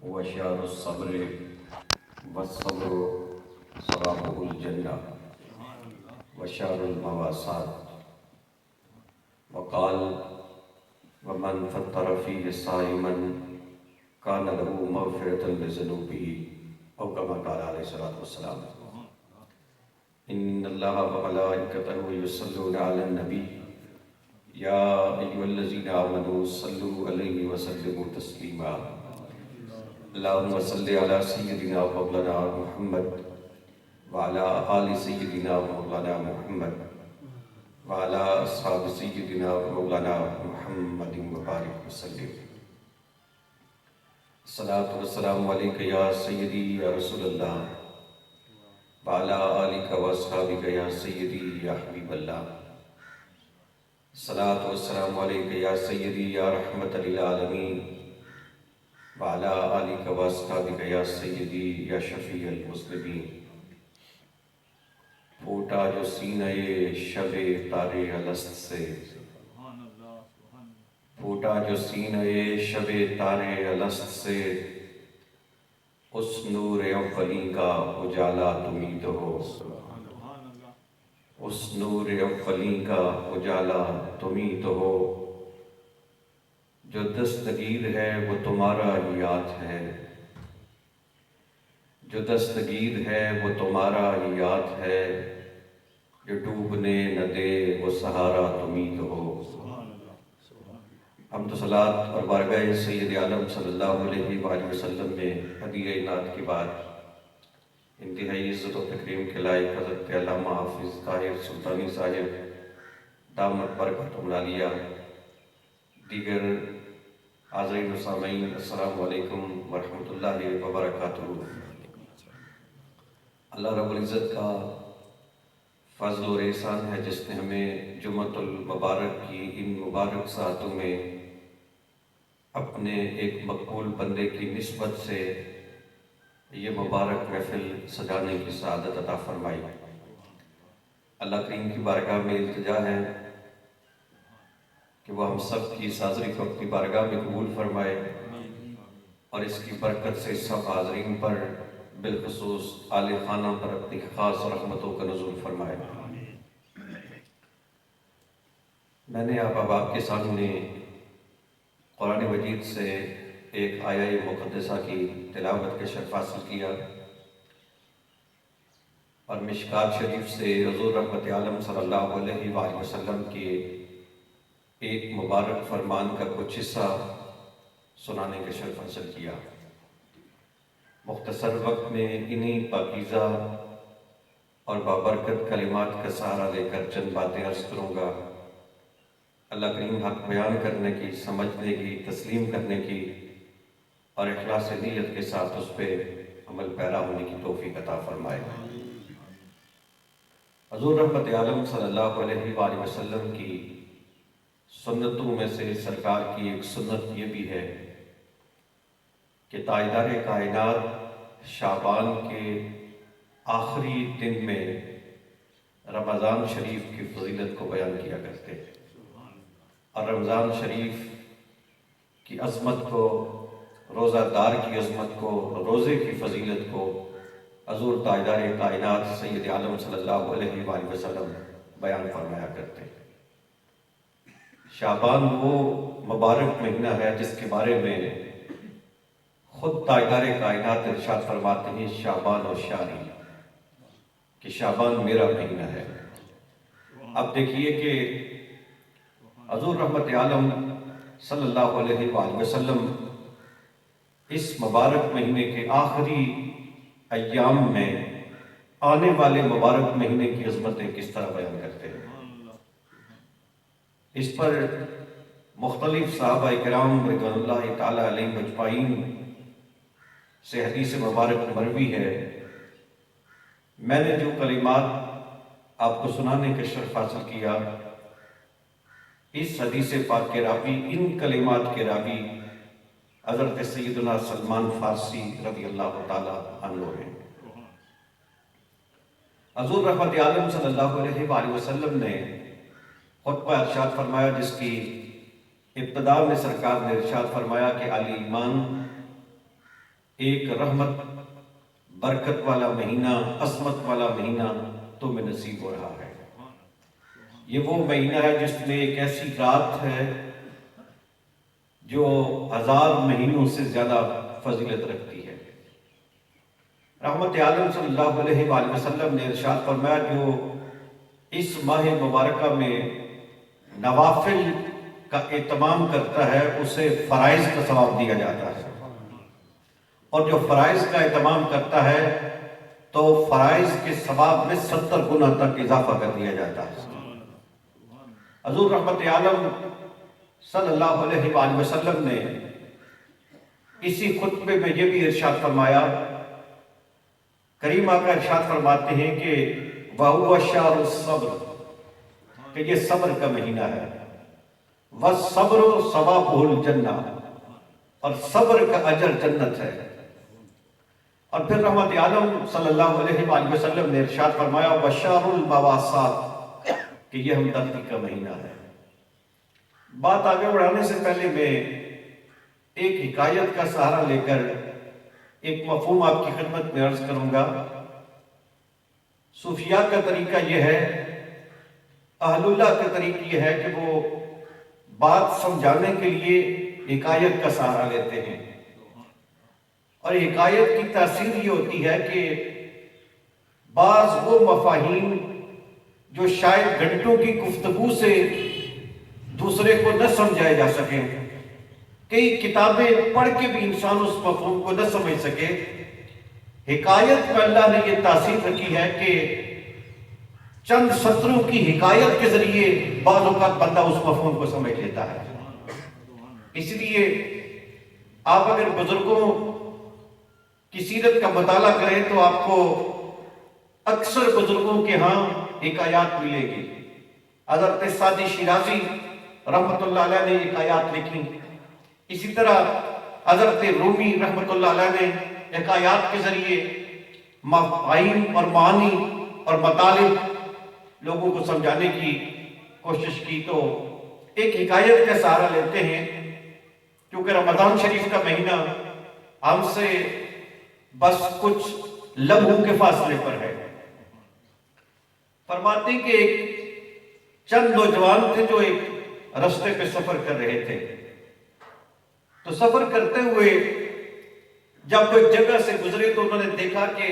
وشار الصبر والصبر صلاح الجنة وشار المواسات. وقال ومن فطر فيه صائما كان له مغفرة لذنوبه أو كما قال عليه الصلاة والسلام. إن الله وملائكته يصلون على النبي يا أيها الذين آمنوا صلوا عليه وسلموا تسليما. اللهم صل على سيدنا مولانا محمد وعلى آل سيدنا مولانا محمد وعلى أصحاب سيدنا مولانا محمد وبارك وسلم. الصلاة والسلام عليك يا سيدي يا رسول الله وعلى آلك وأصحابك يا سيدي يا حبيب الله. الصلاة والسلام عليك يا سيدي يا رحمة للعالمين وعلى آلك وأصحابك يا سيدي يا شفیع المذنبین. پھوٹا جو سینہ شب تارے الست سے، پھوٹا جو سینہ شب تارے الست سے، اس نور اولی کا اجالا تمہیں تو ہو، اس نور اولی کا اجالا تمہیں تو ہو. جو دستگیر ہے وہ تمہارا ہی یاد ہے، جو دستگیر ہے وہ تمہارا ہی یاد ہے، جو ڈوبنے نہ دے وہ سہارا تمہیں تو ہو. حمد و صلوات اور بارگاہ سید عالم صلی اللہ علیہ وآلہ وسلم میں ہدیہ نعت کے بعد انتہائی عزت و تکریم کے لائق حضرت علامہ حافظ طاہر سلطانی صاحب دامت برکاتہم العالیہ، دیگر حاضرین و سامعین، السلام علیکم ورحمۃ اللہ وبرکاتہ. اللہ رب العزت کا فضل اور احسان ہے جس نے ہمیں جمعۃ المبارک کی ان مبارک ساعتوں میں اپنے ایک مقبول بندے کی نسبت سے یہ مبارک محفل سجانے کی سعادت عطا فرمائی. اللہ کریم کی بارگاہ میں التجا ہے کہ وہ ہم سب کی اس حاضری کو اپنی بارگاہ میں قبول فرمائے اور اس کی برکت سے سب حاضرین پر بالخصوص آل خانہ پر اپنی خاص رحمتوں کا نزول فرمائے. میں نے آپ کے سامنے قرآن مجید سے ایک آیہ مقدسہ کی تلاوت کا شرف حاصل کیا اور مشکات شریف سے حضور رحمت عالم صلی اللہ علیہ وآلہ وسلم کے ایک مبارک فرمان کا کچھ حصہ سنانے کا شرف حاصل کیا. مختصر وقت میں انہی پاکیزہ اور بابرکت کلمات کا سہارا لے کر چند باتیں عرض کروں گا. اللہ کریم حق بیان کرنے کی، سمجھنے کی، تسلیم کرنے کی اور اخلاص نیت کے ساتھ اس پہ عمل پیرا ہونے کی توفیق عطا فرمائے. حضور رحمت عالم صلی اللہ علیہ وآلہ وسلم کی سنتوں میں سے سرکار کی ایک سنت یہ بھی ہے کہ تاجدار کائنات شعبان کے آخری دن میں رمضان شریف کی فضیلت کو بیان کیا کرتے ہیں اور رمضان شریف کی عظمت کو، روزہ دار کی عظمت کو، روزے کی فضیلت کو حضور تاجدار کائنات سید عالم صلی اللہ علیہ وآلہ وسلم بیان فرمایا کرتے ہیں. شعبان وہ مبارک مہینہ ہے جس کے بارے میں خود تاجدار کائنات ارشاد فرماتے ہیں شعبان و شاری، کہ شعبان میرا مہینہ ہے. اب دیکھیے کہ حضور رحمت عالم صلی اللہ علیہ وآلہ وسلم اس مبارک مہینے کے آخری ایام میں آنے والے مبارک مہینے کی عظمتیں کس طرح بیان کرتے ہیں. اس پر مختلف صحابہ کرام رضوان اللہ تعالی علیہ اجمعین سے حدیث مبارک مروی ہے. میں نے جو کلمات آپ کو سنانے کا شرف حاصل کیا، اس حدیث پاک کے راوی، ان کلمات کے راوی حضرت سیدنا سلمان فارسی رضی اللہ تعالی عنہ ہیں. حضور رحمت عالم صلی اللہ علیہ وآلہ وسلم نے خطبہ ارشاد فرمایا جس کی ابتدا میں سرکار نے ارشاد فرمایا کہ علی ایمان ایک رحمت برکت والا مہینہ، عصمت والا مہینہ تمہیں نصیب ہو رہا ہے۔ یہ وہ مہینہ ہے جس میں ایک ایسی رات ہے جو 1000 مہینوں سے زیادہ فضیلت رکھتی ہے۔ رحمت عالم صلی اللہ علیہ وآلہ وسلم نے ارشاد فرمایا جو اس ماہ مبارکہ میں نوافل کا اہتمام کرتا ہے اسے فرائض کا ثواب دیا جاتا ہے، اور جو فرائض کا اہتمام کرتا ہے تو فرائض کے ثواب میں 70 گنا تک اضافہ کر دیا جاتا ہے۔ حضور رحمت عالم صلی اللہ علیہ وآلہ وسلم نے اسی خطبے میں یہ بھی ارشاد فرمایا، کریم آقا ارشاد فرماتے ہیں کہ وَهُوَ شَهْرُ الصَّبْرِ، کہ یہ صبر کا مہینہ ہے، وَالصَّبْرُ ثَوَابُهُ الْجَنَّةُ، اور صبر کا اجر جنت ہے۔ اور پھر رحمت عالم صلی اللہ علیہ وآلہ وسلم نے ارشاد فرمایا وَشَهْرُ الْمَوَاسَاتِ، کہ یہ ہمدردی کا مہینہ ہے۔ بات آگے بڑھانے سے پہلے میں ایک حکایت کا سہارا لے کر ایک مفہوم آپ کی خدمت میں عرض کروں گا۔ صوفیاء کا طریقہ یہ ہے، اہل اللہ کا طریقہ یہ ہے کہ وہ بات سمجھانے کے لیے حکایت کا سہارا لیتے ہیں، اور حکایت کی تاثیر یہ ہوتی ہے کہ بعض وہ مفاہیم جو شاید گھنٹوں کی گفتگو سے دوسرے کو نہ سمجھائے جا سکیں، کئی کتابیں پڑھ کے بھی انسان اس مفہوم کو نہ سمجھ سکے، حکایت میں اللہ نے یہ تاثیر رکھی ہے کہ چند سطروں کی حکایت کے ذریعے بعض اوقات بندہ اس مفہوم کو سمجھ لیتا ہے۔ اس لیے آپ اگر بزرگوں کی سیرت کا مطالعہ کریں تو آپ کو اکثر بزرگوں کے ہاں حکایات ملے گی۔ حضرت سعدی شیرازی رحمت اللہ علیہ نے حکایات لکھی، اسی طرح حضرت رومی رحمت اللہ علیہ نے حکایات کے ذریعے مفاہیم اور معانی اور مطالب لوگوں کو سمجھانے کی کوشش کی۔ تو ایک حکایت کا سہارا لیتے ہیں، کیونکہ رمضان شریف کا مہینہ ہم سے بس کچھ لمحوں کے فاصلے پر ہے۔ فرماتے ہیں کہ ایک چند نوجوان تھے جو ایک رستے پہ سفر کر رہے تھے، تو سفر کرتے ہوئے جب وہ ایک جگہ سے گزرے تو انہوں نے دیکھا کہ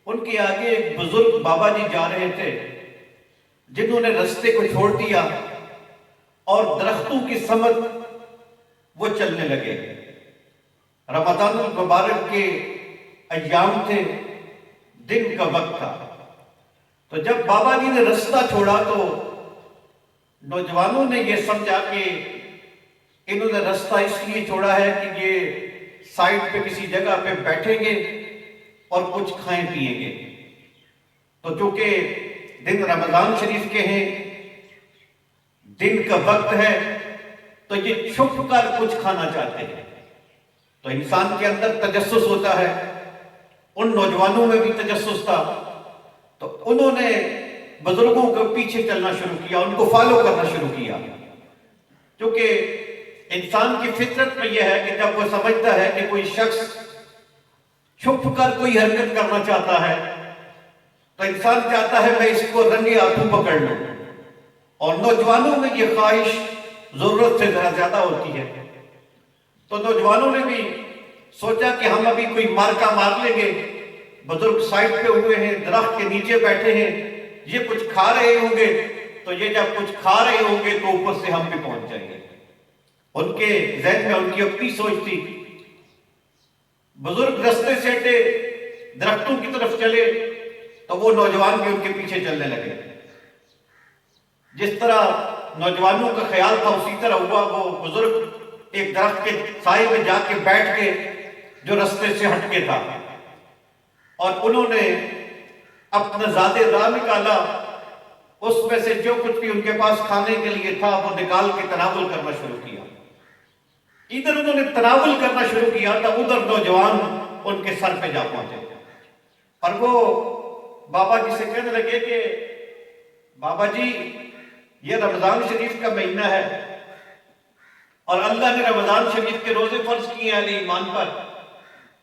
ان کے آگے ایک بزرگ بابا جی جا رہے تھے، جنہوں نے رستے کو چھوڑ دیا اور درختوں کی سمت وہ چلنے لگے۔ رمضان المبارک کے ایام تھے، دن کا وقت تھا، تو جب بابا جی نے رستہ چھوڑا تو نوجوانوں نے یہ سمجھا کہ انہوں نے رستہ اس لیے چھوڑا ہے کہ یہ سائڈ پہ کسی جگہ پہ بیٹھیں گے اور کچھ کھائیں پیئیں گے۔ تو چونکہ دن رمضان شریف کے ہیں، دن کا وقت ہے، تو یہ چھپ کر کچھ کھانا چاہتے ہیں۔ تو انسان کے اندر تجسس ہوتا ہے، ان نوجوانوں میں بھی تجسس تھا، تو انہوں نے بزرگوں کے پیچھے چلنا شروع کیا، ان کو فالو کرنا شروع کیا، کیونکہ انسان کی فطرت میں یہ ہے کہ جب وہ سمجھتا ہے کہ کوئی شخص چھپ کر کوئی حرکت کرنا چاہتا ہے تو انسان چاہتا ہے میں اس کو رنگے ہاتھوں پکڑ لوں، اور نوجوانوں میں یہ خواہش ضرورت سے زیادہ ہوتی ہے۔ تو نوجوانوں نے بھی سوچا کہ ہم ابھی کوئی مارکا مار لیں گے، بزرگ سائڈ پہ ہوئے ہیں، درخت کے نیچے بیٹھے ہیں، یہ کچھ کھا رہے ہوں گے، تو یہ جب کچھ کھا رہے ہوں گے تو اوپر سے ہم بھی پہنچ جائیں گے۔ ان کے ذہن میں ان کی اپنی سوچ تھی۔ بزرگ رستے سے ہٹے، درختوں کی طرف چلے، تو وہ نوجوان بھی ان کے پیچھے چلنے لگے۔ جس طرح نوجوانوں کا خیال تھا اسی طرح ہوا، وہ بزرگ ایک درخت کے سائے میں جا کے بیٹھ کے جو رستے سے ہٹ کے تھا، اور انہوں نے اپنا زاد راہ نکالا، اس میں سے جو کچھ بھی ان کے پاس کھانے کے لیے تھا وہ نکال کے تناول کرنا شروع کیا۔ ادھر انہوں نے تناول کرنا شروع کیا تو ادھر نوجوان ان کے سر پہ جا پہنچے، اور وہ بابا جی سے کہنے لگے کہ بابا جی یہ رمضان شریف کا مہینہ ہے اور اللہ نے رمضان شریف کے روزے فرض کیے ہیں اہل ایمان پر،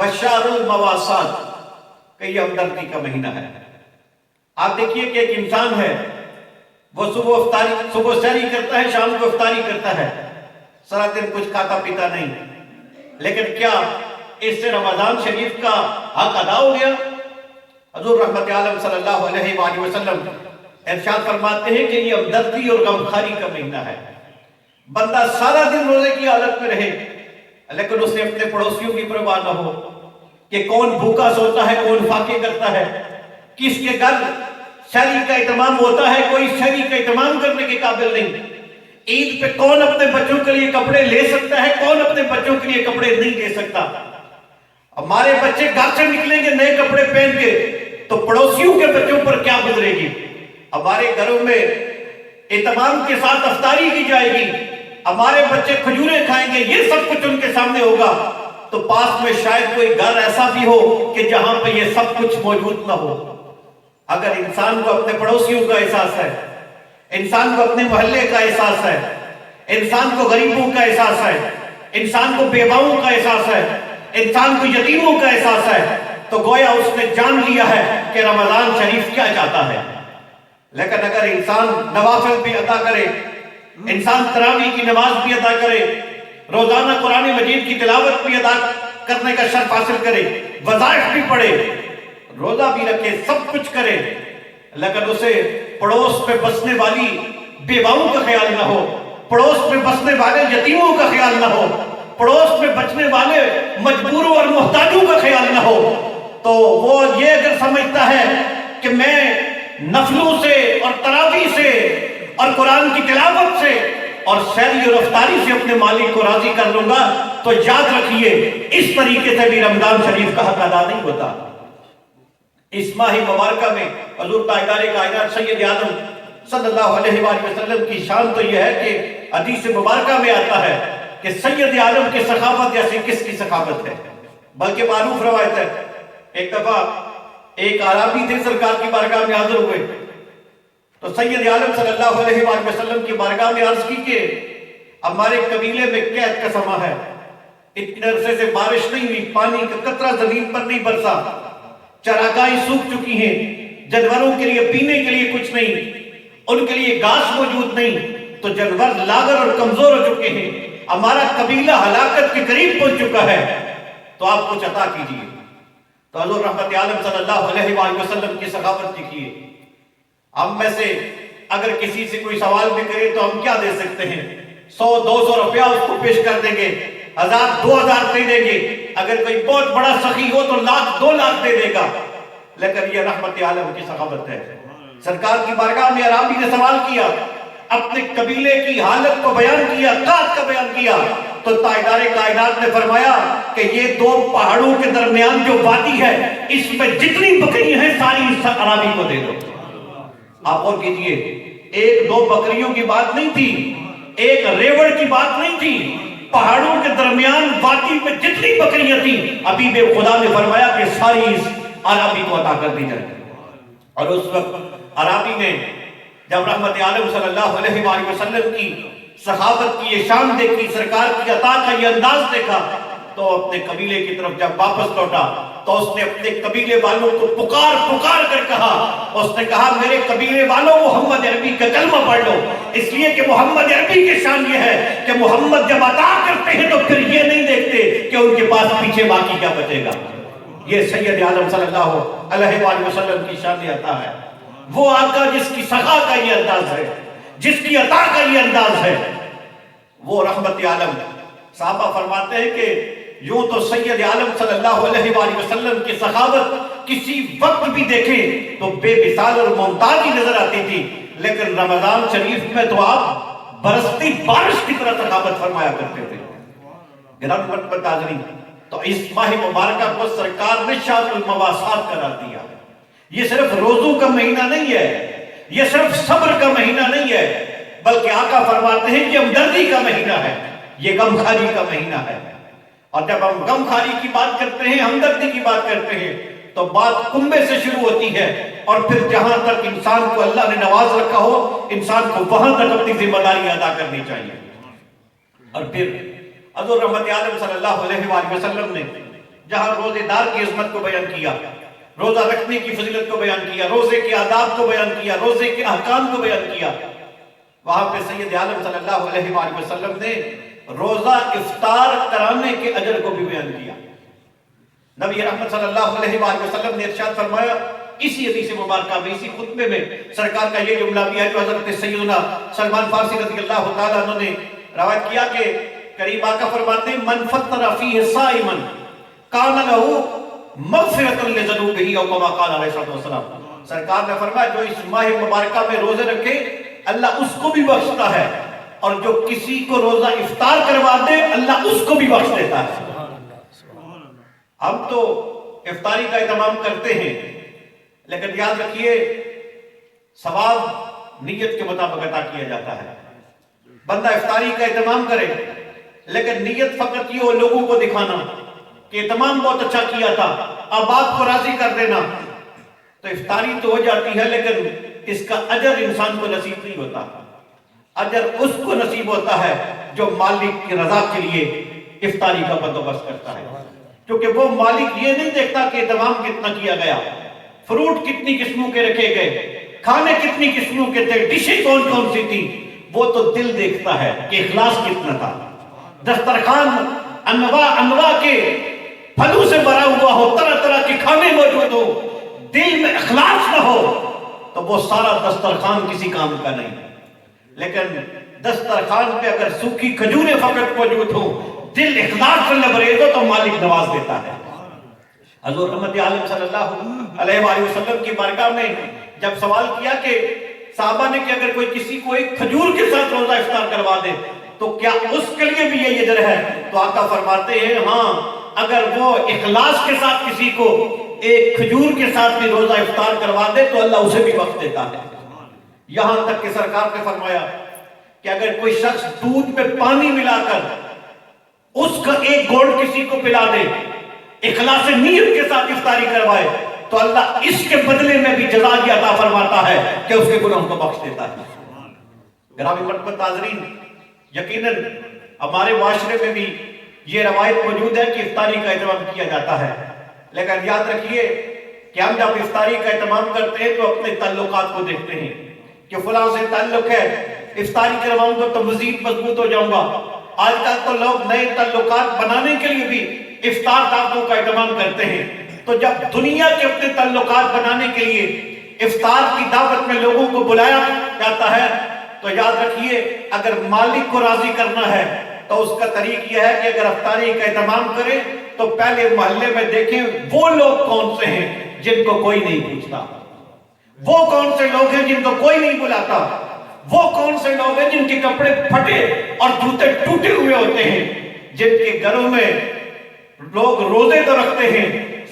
وشہر المواسات کہ یہ ہمدردی کا مہینہ ہے۔ آپ دیکھیے کہ ایک انسان ہے، وہ صبح سحری کرتا ہے، شام کو افطاری کرتا ہے، سارا دن کچھ کھاتا پیتا نہیں، لیکن کیا اس سے رمضان شریف کا حق ادا ہو گیا؟ حضور رحمت عالم صلی اللہ علیہ وآلہ وسلم ارشاد فرماتے ہیں کہ یہ ہمدردی اور غمخواری کا مہینہ ہے۔ بندہ سارا دن روزے کی حالت میں رہے لیکن اسے اپنے پڑوسیوں کی پرواہ نہ ہو کہ کون بھوکا سوتا ہے، کون فاقے کرتا ہے، کس کے گھر شہری کا اہتمام ہوتا ہے، کوئی شہری کا اہتمام کرنے کے قابل نہیں۔ عید پہ کون اپنے بچوں کے لیے کپڑے لے سکتا ہے، کون اپنے بچوں کے لیے کپڑے نہیں لے سکتا۔ ہمارے بچے گھر سے نکلیں گے نئے کپڑے پہن کے تو پڑوسیوں کے بچوں پر کیا گزرے گی؟ ہمارے گھروں میں اہتمام کے ساتھ افطاری کی جائے گی، ہمارے بچے کھجوریں کھائیں گے، یہ سب کچھ ان کے سامنے ہوگا، تو پاس میں شاید کوئی گھر ایسا بھی ہو کہ جہاں پہ یہ سب کچھ موجود نہ ہو۔ اگر انسان کو اپنے پڑوسیوں کا احساس ہے، انسان کو اپنے محلے کا احساس ہے، انسان کو غریبوں کا احساس ہے، انسان کو بیواؤں کا احساس ہے، انسان کو یتیموں کا احساس ہے، تو گویا اس نے جان لیا ہے کہ رمضان شریف کیا چاہتا ہے۔ لیکن اگر انسان نوافل بھی ادا کرے، انسان تراویح کی نماز بھی ادا کرے، روزانہ قرآن مجید کی تلاوت بھی ادا کرنے کا شرف حاصل کرے، وظائف بھی پڑھے، روزہ بھی رکھے، سب کچھ کرے، لیکن اسے پڑوس میں بسنے والی بیواؤں کا خیال نہ ہو، پڑوس میں بسنے والے یتیموں کا خیال نہ ہو، پڑوس میں بچنے والے مجبوروں اور محتاجوں کا خیال نہ ہو، تو وہ یہ اگر سمجھتا ہے کہ میں نفلوں سے اور تراویح سے اور قرآن کی تلاوت سے اور سحری اور افطاری سے اپنے مالک کو راضی کر لوں گا، تو یاد رکھیے اس طریقے سے بھی رمضان شریف کا حق ادا نہیں ہوتا۔ اس ماہ مبارکہ میں حضور تاجدار کائنات سید عالم صلی اللہ علیہ وآلہ وسلم کی شان تو یہ ہے کہ حدیث مبارکہ میں آتا ہے کہ سید عالم کی سخاوت جیسی کس کی سخاوت ہے؟ بلکہ معروف روایت ہے، ایک دفعہ ایک عربی تھے سرکار کی بارگاہ میں حاضر ہوئے، تو سید عالم صلی اللہ علیہ وآلہ وسلم کی بارگاہ میں عرض کی کہ ہمارے قبیلے میں قحط کا سماں ہے، اتنے عرصے سے بارش نہیں ہوئی، پانی کا قطرہ زمین پر نہیں برسا، چراگاہیں سوکھ چکی ہیں، جانوروں کے لیے پینے کے لیے کچھ نہیں، ان کے لیے گھاس موجود نہیں، تو جانور لاغر اور کمزور ہو چکے ہیں، ہمارا قبیلہ ہلاکت کے قریب پہنچ چکا ہے، تو آپ کچھ عطا کیجیے۔ تو حضور رحمت عالم صلی اللہ علیہ وآلہ وسلم کی سخاوت دیکھیے، ہم میں سے اگر کسی سے کوئی سوال بھی کرے تو ہم کیا دے سکتے ہیں؟ 100-200 روپیہ اس کو پیش کر دیں گے، 1000-2000 دے دیں گے، اگر کوئی بہت بڑا سخی ہو تو 1,00,000-2 لاکھ دے دے گا، لیکن یہ رحمت عالم کی سخاوت ہے۔ سرکار کی بارگاہ میں عربی نے سوال کیا، اپنے قبیلے کی حالت کو بیان کیا، قحط کا بیان کیا، تو تاجدار کائنات نے فرمایا کہ یہ 2 پہاڑوں کے درمیان جو وادی ہے اس میں جتنی بکری ہیں ساری اس عربی کو دے دو۔ آپ اور کیجئے، 1-2 بکریوں کی بات نہیں تھی، ایک ریوڑ کی بات نہیں تھی، پہاڑوں کے درمیان وادی میں جتنی بکریاں تھیں حبیب خدا نے فرمایا کہ ساری اس عربی کو عطا کر دی جائے۔ اور اس وقت عربی نے جب رحمت عالم صلی اللہ علیہ وآلہ وسلم کی سخاوت کی یہ شان دیکھی، سرکار کی عطا کا یہ انداز دیکھا، تو اپنے قبیلے کی طرف جب واپس لوٹا تو اس نے اپنے قبیلے والوں کو پکار کر کہا، اس نے کہا میرے قبیلے والوں محمد عربی کا کلمہ پڑھ لو، اس لیے کہ محمد عربی کی شان یہ ہے کہ محمد جب عطا کرتے ہیں تو پھر یہ نہیں دیکھتے کہ ان کے پاس پیچھے باقی کیا بچے گا۔ یہ سید عالم صلی اللہ علیہ وآلہ وسلم کی شان عطا ہے، وہ آقا جس کی سخا کا یہ انداز ہے، جس کی عطا کا یہ انداز ہے، وہ رحمت عالم۔ صحابہ فرماتے ہیں کہ یوں تو سید عالم صلی اللہ علیہ وآلہ وسلم کی سخاوت کسی وقت بھی دیکھیں تو بے مثال اور ممتاز ہی نظر آتی تھی، لیکن رمضان شریف میں تو آپ برستی بارش کی طرح سخاوت فرمایا کرتے تھے۔ گرامی محترم حاضرین، تو اس ماہ مبارکہ کو سرکار نے شہر المواسات قرار دیا۔ یہ صرف روزوں کا مہینہ نہیں ہے، یہ صرف صبر کا مہینہ نہیں ہے، بلکہ آقا فرماتے ہیں کہ ہمدردی کا مہینہ ہے، یہ غمخواری کا مہینہ ہے۔ اور جب ہم غمخواری کی بات کرتے ہیں، ہمدردی کی بات کرتے ہیں، تو بات کنبے سے شروع ہوتی ہے، اور پھر جہاں تک انسان کو اللہ نے نواز رکھا ہو، انسان کو وہاں تک اپنی ذمہ داری ادا کرنی چاہیے۔ اور پھر حضور رحمت عالم صلی اللہ علیہ وآلہ وسلم نے جہاں روزے دار کی عظمت کو بیان کیا، روزہ رکھنے کی فضیلت کو بیان کیا، روزے کے آداب کو بیان کیا، روزے کے احکام کو بیان کیا، وہاں پہ سید عالم صلی اللہ علیہ وآلہ وسلم نے روزہ افطار کرانے کے اجر کو بھی بیان کیا۔ نبی رحمت صلی اللہ علیہ وآلہ وسلم نے ارشاد فرمایا اسی حدیث مبارکہ میں، اسی خطبے میں سرکار کا یہ جملہ بھی ہے جو حضرت سیدنا سلمان فارسی رضی اللہ تعالیٰ عنہ نے روایت کیا کہ کریم آقا فرماتے ہیں من فطر فیہ صائما کان لہ مغفرۃ لذنوبہ او کما قال علیہ الصلوۃ والسلام۔ سرکار نے فرمایا جو اس ماہ مبارکہ میں روزے رکھے اللہ اس کو بھی بخشتا ہے، اور جو کسی کو روزہ افطار کروا دے اللہ اس کو بھی بخش دیتا ہے۔ ہم تو افطاری کا اہتمام کرتے ہیں، لیکن یاد رکھیے ثواب نیت کے مطابق عطا کیا جاتا ہے۔ بندہ افطاری کا اہتمام کرے لیکن نیت فقط یہ ہو لوگوں کو دکھانا کہ اہتمام بہت اچھا کیا تھا، اب آپ کو راضی کر دینا، تو افطاری تو ہو جاتی ہے لیکن اس کا اجر انسان کو نصیب نہیں ہوتا۔ اجر اس کو نصیب ہوتا ہے جو مالک کی رضا کے لیے افطاری کا بندوبست کرتا ہے، کیونکہ وہ مالک یہ نہیں دیکھتا کہ اہتمام کتنا کیا گیا، فروٹ کتنی قسموں کے رکھے گئے، کھانے کتنی قسموں کے تھے، ڈشیں کون کون سی تھی، وہ تو دل دیکھتا ہے کہ اخلاص کتنا تھا۔ دسترخوان انواع کے پھلوں سے بھرا ہوا ہو، طرح طرح کے کھانے موجود ہو، دل میں اخلاص نہ ہو تو وہ سارا دسترخوان کسی کام کا نہیں۔ لیکن دسترخوان پہ اگر سوکھی کھجوریں فقط موجود ہو، دل اخلاص سے لبریز ہو تو مالک نواز دیتا ہے۔ حضور رحمت عالم صلی اللہ علیہ وآلہ وسلم کی بارگاہ میں جب سوال کیا کہ صحابہ نے کہ اگر کوئی کسی کو ایک کھجور کے ساتھ روزہ افطار کروا دے تو کیا اس کے لیے بھی یہ اجر ہے؟ تو آقا فرماتے ہیں ہاں، اگر وہ اخلاص کے ساتھ کسی کو ایک کھجور کے ساتھ بھی روزہ افطار کروا دے تو اللہ اسے بھی بخش دیتا ہے۔ یہاں تک کہ سرکار نے فرمایا کہ اگر کوئی شخص دودھ میں پانی ملا کر اس کا ایک گھونٹ کسی کو پلا دے، اخلاص نیت کے ساتھ افطاری کروائے، تو اللہ اس کے بدلے میں بھی جزا عطا فرماتا ہے کہ اس کے گناہوں کو بخش دیتا ہے۔ گرامی مرحبت حاضرین، یقیناً ہمارے معاشرے میں بھی یہ روایت موجود ہے کہ افطاری کا اہتمام کیا جاتا ہے، لیکن یاد رکھیے کہ ہم جب افطاری کا اہتمام کرتے ہیں تو اپنے تعلقات کو دیکھتے ہیں کہ فلاں سے تعلق ہے، افطاری کرواؤں گا تو مزید مضبوط ہو جاؤں گا۔ آج کل تو لوگ نئے تعلقات بنانے کے لیے بھی افطار دعوتوں کا اہتمام کرتے ہیں، تو جب دنیا کے اپنے تعلقات بنانے کے لیے افطار کی دعوت میں لوگوں کو بلایا جاتا ہے تو یاد رکھیے اگر مالک کو راضی کرنا ہے تو اس کا طریق یہ ہے کہ اگر افطاری کا اہتمام کرے تو پہلے محلے میں دیکھیں وہ لوگ کون سے ہیں جن کو کوئی نہیں پوچھتا، وہ کون سے لوگ ہیں جن کو کوئی نہیں بلاتا، وہ کون سے لوگ ہیں جن کے کپڑے پھٹے اور جوتے ٹوٹے ہوئے ہوتے ہیں، جن کے گھروں میں لوگ روزے تو رکھتے ہیں،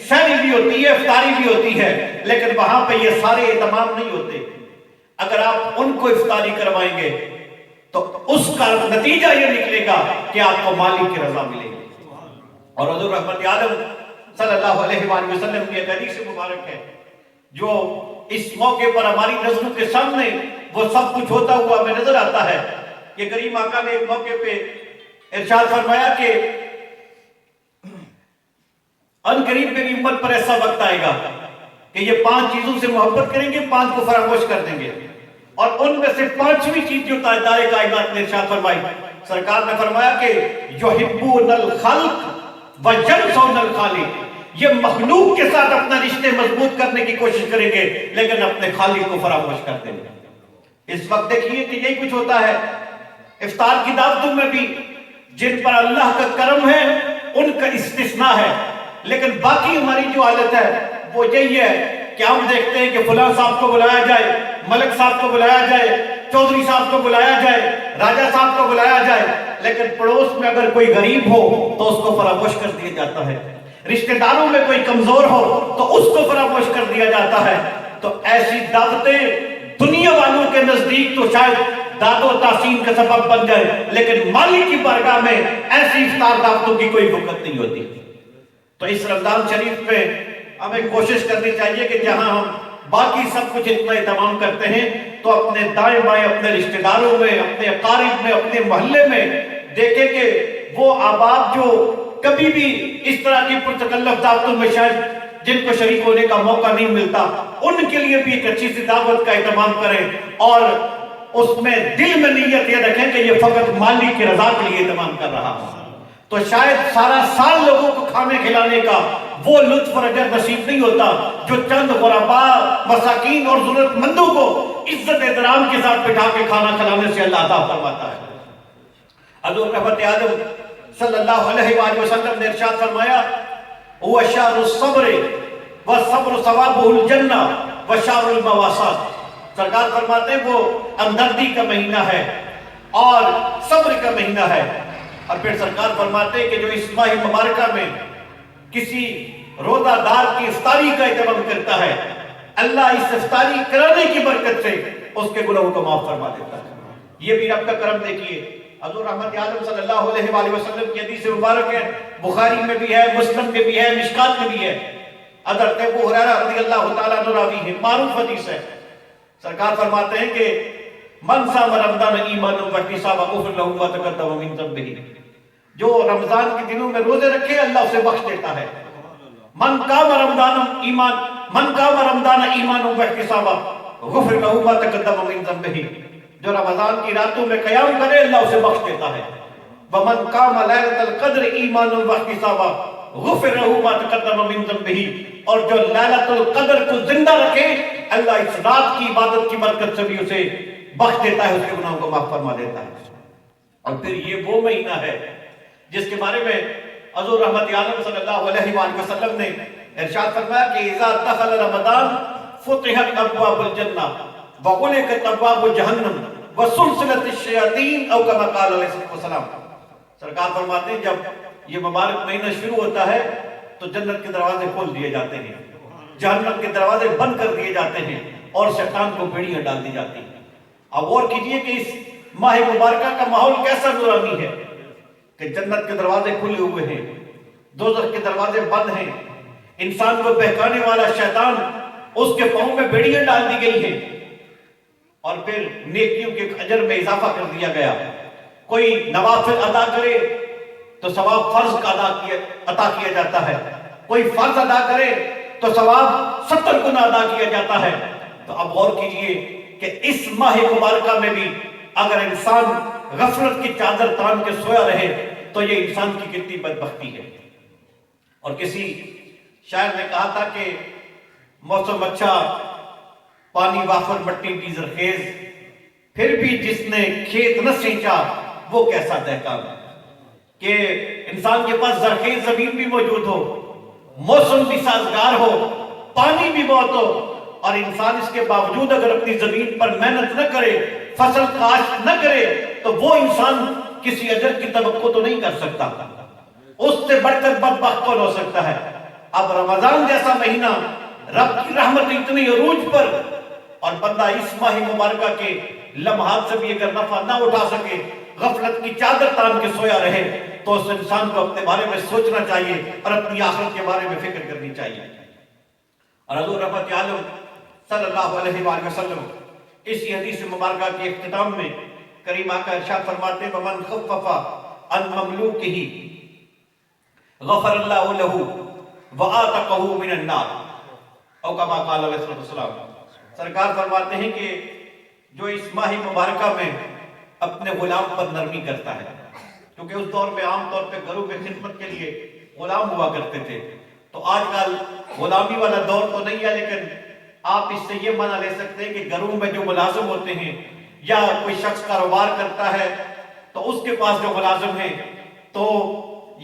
سحری بھی ہوتی ہے، افطاری بھی ہوتی ہے، لیکن وہاں پہ یہ سارے اہتمام نہیں ہوتے۔ اگر آپ ان کو افطاری کروائیں گے تو اس کا نتیجہ یہ نکلے گا کہ آپ کو مالک کی رضا ملے گی۔ اور حضور رحمت عالم صلی اللہ علیہ وآلہ وسلم کی ایک حدیث مبارک ہے جو اس موقع پر ہماری نظروں کے سامنے وہ سب کچھ ہوتا ہوا ہمیں نظر آتا ہے کہ کریم آقا نے ایک موقع پہ ارشاد فرمایا کہ ان قریب میری امت پر ایسا وقت آئے گا کہ یہ 5 چیزوں سے محبت کریں گے، 5 کو فراموش کر دیں گے، اور ان میں سے 5ویں چیز جو تاجدار کائنات نے ارشاد فرمائی، سرکار نے فرمایا کہ یحبون الخلق وینسون الخالق، یہ مخلوق کے ساتھ اپنا رشتے مضبوط کرنے کی کوشش کریں گے لیکن اپنے خالق کو فراموش کر دیں گے۔ اس وقت دیکھیے کہ یہی کچھ ہوتا ہے افطار کی دعوتوں میں بھی، جن پر اللہ کا کرم ہے ان کا استثناء ہے، لیکن باقی ہماری جو حالت ہے وہ یہی ہے کہ ہم دیکھتے ہیں کہ فلاں صاحب کو بلایا جائے، ملک صاحب کو بلایا جائے، چودھری صاحب کو بلایا جائے، راجہ صاحب کو بلایا جائے، لیکن پڑوس میں اگر کوئی غریب ہو تو اس کو فراموش کر دیا جاتا ہے، رشتہ داروں میں کوئی کمزور ہو تو اس کو فراموش کر دیا جاتا ہے۔ تو ایسی دعوتیں دنیا والوں کے نزدیک تو شاید داد و تحسین کا سبب بن جائے، لیکن مالک کی بارگاہ میں ایسی افطار دعوتوں کی کوئی وقت نہیں ہوتی۔ تو اس رمضان شریف میں ہمیں کوشش کرنی چاہیے کہ جہاں ہم باقی سب کچھ اتنا اہتمام کرتے ہیں تو اپنے دائیں بائیں اپنے رشتہ داروں میں، اپنے اقارب میں، اپنے محلے میں دیکھیں کہ وہ احباب جو کبھی بھی اس طرح کی پرتکلف دعوتوں میں شاید جن کو شریک ہونے کا موقع نہیں ملتا، ان کے لیے بھی ایک اچھی سی دعوت کا اہتمام کریں، اور اس میں دل میں نیت یہ رکھیں کہ یہ فقط مالی کی رضا کے لیے اہتمام کر رہا ہوں، تو شاید سارا سال لوگوں کو کھانے کھلانے کا وہ لطف اور اجر نصیب نہیں ہوتا جو چند غرباء، مساکین اور ضرورت مندوں کو عزت احترام کے ساتھ بٹھا کے کھانا کھلانے سے اللہ عطا فرماتا ہے۔ حضور رحمت عالم صلی اللہ علیہ وآلہ وسلم نے ارشاد فرمایا، هو شهر الصبر والصبر ثوابه الجنہ وشهر المواسات۔ سرکار فرماتے ہیں وہ ہمدردی کا مہینہ ہے اور صبر کا مہینہ ہے، اور پھر سرکار فرماتے ہیں کہ جو اس ماہ مبارکہ میں کسی روزہ دار کی افطاری کا اہتمام کرتا ہے، اللہ اس افطاری کرانے کی برکت سے اس کے گناہوں کو معاف فرما دیتا ہے۔ یہ بھی رب کا کرم دیکھیے، حضور رحمت عالم صلی اللہ علیہ وآلہ وسلم کی حدیث مبارک ہے، بخاری میں بھی ہے، مسلم میں بھی ہے، مشکات میں بھی ہے، حضرت ابو ہریرہ رضی اللہ تعالیٰ عنہ راوی ہے، معروف حدیث ہے۔ سرکار فرماتے ہیں کہ من صام رمضان ایمانا واحتسابا غفر لہ ما تقدم من ذنبہ، جو رمضان کے دنوں میں روزے رکھے اللہ اسے بخش دیتا ہے۔ من قام رمضان ایمانا واحتسابا غفر لہ ما تقدم من ذنبہ، جو رمضان کی راتوں میں قیام کرے اللہ اسے بخش دیتا ہے۔ ومن قام لیلۃ القدر ایمانا واحتسابا غفر لہ ما تقدم من ذنبہ، اور جو لیلۃ القدر کو زندہ رکھے اللہ اس رات کی عبادت کی برکت سے بھی اسے بخش دیتا ہے، اس کے گناہوں کو معاف فرما دیتا ہے۔ اور پھر یہ وہ مہینہ ہے جس کے بارے میں حضور رحمت عالم صلی اللہ علیہ وآلہ وسلم نے ارشاد فرمایا کہ اذا دخل رمضان فتحت ابواب الجنہ وغلقت ابواب جہنم وسلسلت الشیاطین، او کما قال علیہ الصلوۃ والسلام۔ سرکار فرماتے ہیں جب یہ مبارک مہینہ شروع ہوتا ہے تو جنت کے دروازے کھول دیے جاتے ہیں، جہنم کے دروازے بند کر دیے جاتے ہیں، اور شیطان کو بیڑیاں ڈال دی جاتی ہیں۔ اب غور کیجئے کہ اس ماہ مبارکہ کا ماحول کیسا نورانی ہے کہ جنت کے دروازے کھلے ہوئے ہیں، دوزخ کے دروازے بند ہیں، انسان کو بہکانے والا شیطان اس کے پاؤں میں بیڑیاں ڈال دی گئی ہیں، اور پھر نیکیوں کے اجر میں اضافہ کر دیا گیا۔ کوئی نوافل ادا کرے تو ثواب فرض کا عطا کیا جاتا ہے، کوئی فرض ادا کرے تو ثواب 70 گنا ادا کیا جاتا ہے۔ تو اب غور کیجئے کہ اس ماہ مبارکہ میں بھی اگر انسان غفلت کی چادر تان کے سویا رہے تو یہ انسان کی کتنی بدبختی ہے۔ اور کسی شاعر نے کہا تھا کہ موسم اچھا، پانی وافر مٹی کی زرخیز، پھر بھی جس نے کھیت نہ سینچا وہ کیسا دہقان، کہ انسان کے پاس زرخیز زمین بھی موجود ہو، موسم بھی سازگار ہو، پانی بھی بہت ہو، اور انسان اس کے باوجود اگر اپنی زمین پر محنت نہ کرے، فصل کاشت نہ کرے، تو وہ انسان کسی اجر کی توقع تو نہیں کر سکتا۔ اس سے بڑھ کر بدبخت کون ہو سکتا ہے؟ اب رمضان جیسا مہینہ، رب کی رحمت اتنی عروج پر، اور بندہ اس ماہ مبارکہ کے لمحات سے بھی اگر نفع نہ اٹھا سکے، غفلت کی چادر تان کے سویا رہے، تو اس انسان کو اپنے بارے میں سوچنا چاہیے اور اپنی آخرت کے بارے میں فکر کرنی چاہیے۔ اور حضور رحمت عالم صلی اللہ علیہ وآلہ وسلم اسی حدیث مبارکہ کے اختتام میں کریم آقا ارشاد فرماتے ہیں وَمَنْ خَفَّفَ عَنْ مَمْلُوكِهِ غَفَرَ اللَّهُ لَهُ وَآتَقَهُ مِنَ النَّارِ، او کما قال علیہ السلام۔ سرکار فرماتے ہیں کہ جو اس ماہ مبارکہ میں اپنے غلام پر نرمی کرتا ہے، کیونکہ اس دور میں عام طور پہ گھروں میں خدمت کے لیے غلام ہوا کرتے تھے، تو آج کل غلامی والا دور تو نہیں ہے، لیکن آپ اس سے یہ معنی لے سکتے ہیں کہ گھروں میں جو ملازم ہوتے ہیں یا کوئی شخص کاروبار کرتا ہے تو اس کے پاس جو ملازم ہیں، تو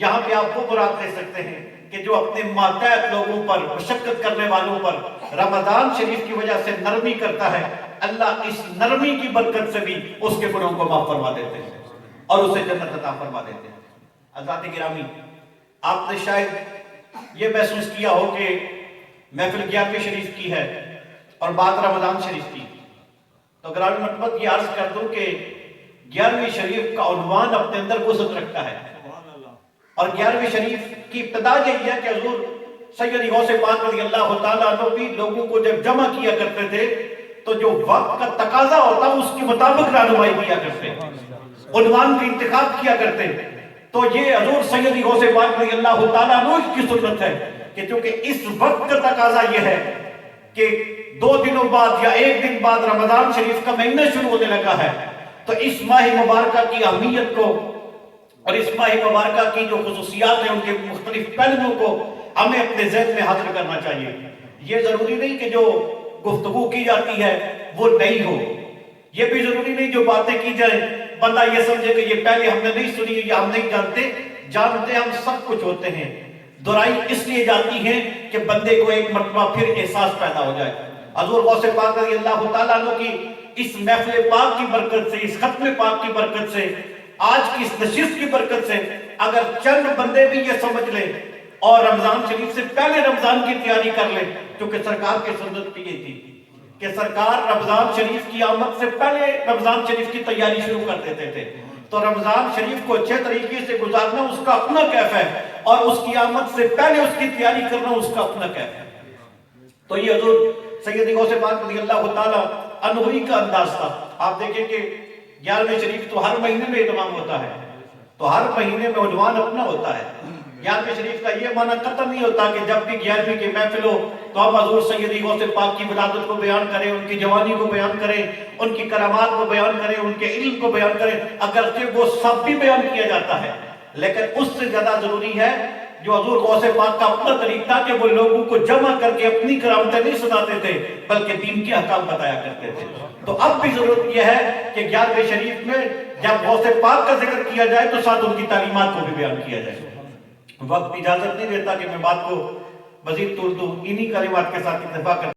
یہاں پہ آپ وہ مراد لے سکتے ہیں کہ جو اپنے ماتحت لوگوں پر، مشقت کرنے والوں پر رمضان شریف کی وجہ سے نرمی کرتا ہے، اللہ اس نرمی کی برکت سے بھی اس کے گناہوں کو معاف فرما دیتے ہیں اور اسے جنت عطا فرما دیتے ہیں۔ حضرات گرامی، آپ نے شاید یہ محسوس کیا ہو کہ محفل 11ویں شریف کی ہے اور بات رمضان شریف کی، تو گرامی مرتبت یہ عرض کر دوں کہ 11ویں شریف کا عنوان اپنے اندر وسعت رکھتا ہے، اور 11ویں شریف کی ابتدا یہی ہے کہ حضور سید غوث پاک رضی اللہ تعالیٰ عنہ بھی لوگوں کو جب جمع کیا کرتے تھے تو جو وقت کا تقاضا ہوتا اس کے مطابق رہنمائی کیا کرتے، عنوان کا انتخاب کیا کرتے۔ تو یہ حضور سیدی غوث پاک رضی اللہ تعالیٰ عنہ کی سنت ہے کہ چونکہ اس وقت کا تقاضا یہ ہے کہ 2 دنوں بعد یا 1 دن بعد رمضان شریف کا مہینہ شروع ہونے لگا ہے، تو اس ماہ مبارکہ کی اہمیت کو اور اس ماہ مبارکہ کی جو خصوصیات ہیں ان کے مختلف پہلوؤں کو ہمیں اپنے ذہن میں حاضر کرنا چاہیے۔ یہ ضروری نہیں کہ جو گفتگو کی جاتی ہے وہ نئی ہو، یہ بھی ضروری نہیں جو باتیں کی جائیں بندہ یہ سمجھے کہ یہ پہلے ہم نے نہیں سنی یا ہم نہیں جانتے ہم سب کچھ ہوتے ہیں۔ دہرائی اس لیے جاتی ہیں کہ بندے کو ایک مرتبہ پھر احساس پیدا ہو جائے۔ حضور غوث پاک رضی اللہ تعالیٰ عنہ کی اس محفل پاک کی برکت سے، اس ختم پاک کی برکت سے، آج کی اس نشست کی برکت سے اگر چند بندے بھی یہ سمجھ لیں اور رمضان شریف سے پہلے رمضان کی تیاری کر لیں، کیونکہ سرکار کی سنت بھی یہ تھی کہ سرکار رمضان شریف کی آمد سے پہلے رمضان شریف کی تیاری شروع کر دیتے تھے، تو رمضان شریف کو اچھے طریقے سے گزارنا اس کا اپنا کیف ہے اور اس کی آمد سے پہلے اس کی تیاری کرنا اس کا اپنا کیف ہے۔ تو یہ حضور سیدی غوث پاک رضی اللہ تعالیٰ عنہ کا انداز تھا۔ آپ دیکھیں کہ 11ویں شریف تو ہر مہینے میں اہتمام ہوتا ہے، تو ہر مہینے میں عنوان اپنا ہوتا ہے۔ 11ویں شریف کا یہ معنی قطعا نہیں ہوتا کہ جب بھی 11ویں کی محفل ہو تو ہم حضور سیدی غوث پاک کی ولادت کو بیان کریں، ان کی جوانی کو بیان کریں، ان کی کرامات کو بیان کریں، ان کے علم کو بیان کریں، اگرچہ وہ سب بھی بیان کیا جاتا ہے، لیکن اس سے زیادہ ضروری ہے جو حضور غوث پاک کا اپنا طریقہ تھا کہ وہ لوگوں کو جمع کر کے اپنی کرامتیں نہیں سناتے تھے بلکہ دین کے احکام بتایا کرتے تھے۔ تو اب بھی ضرورت یہ ہے کہ 11ویں شریف میں جب غوث پاک کا ذکر کیا جائے تو ساتھ ان کی تعلیمات کو بھی بیان کیا جائے۔ وقت اجازت نہیں دیتا کہ میں بات کو مزید طول دوں، انہی کلمات کے ساتھ اتفاق کرتا ہوں۔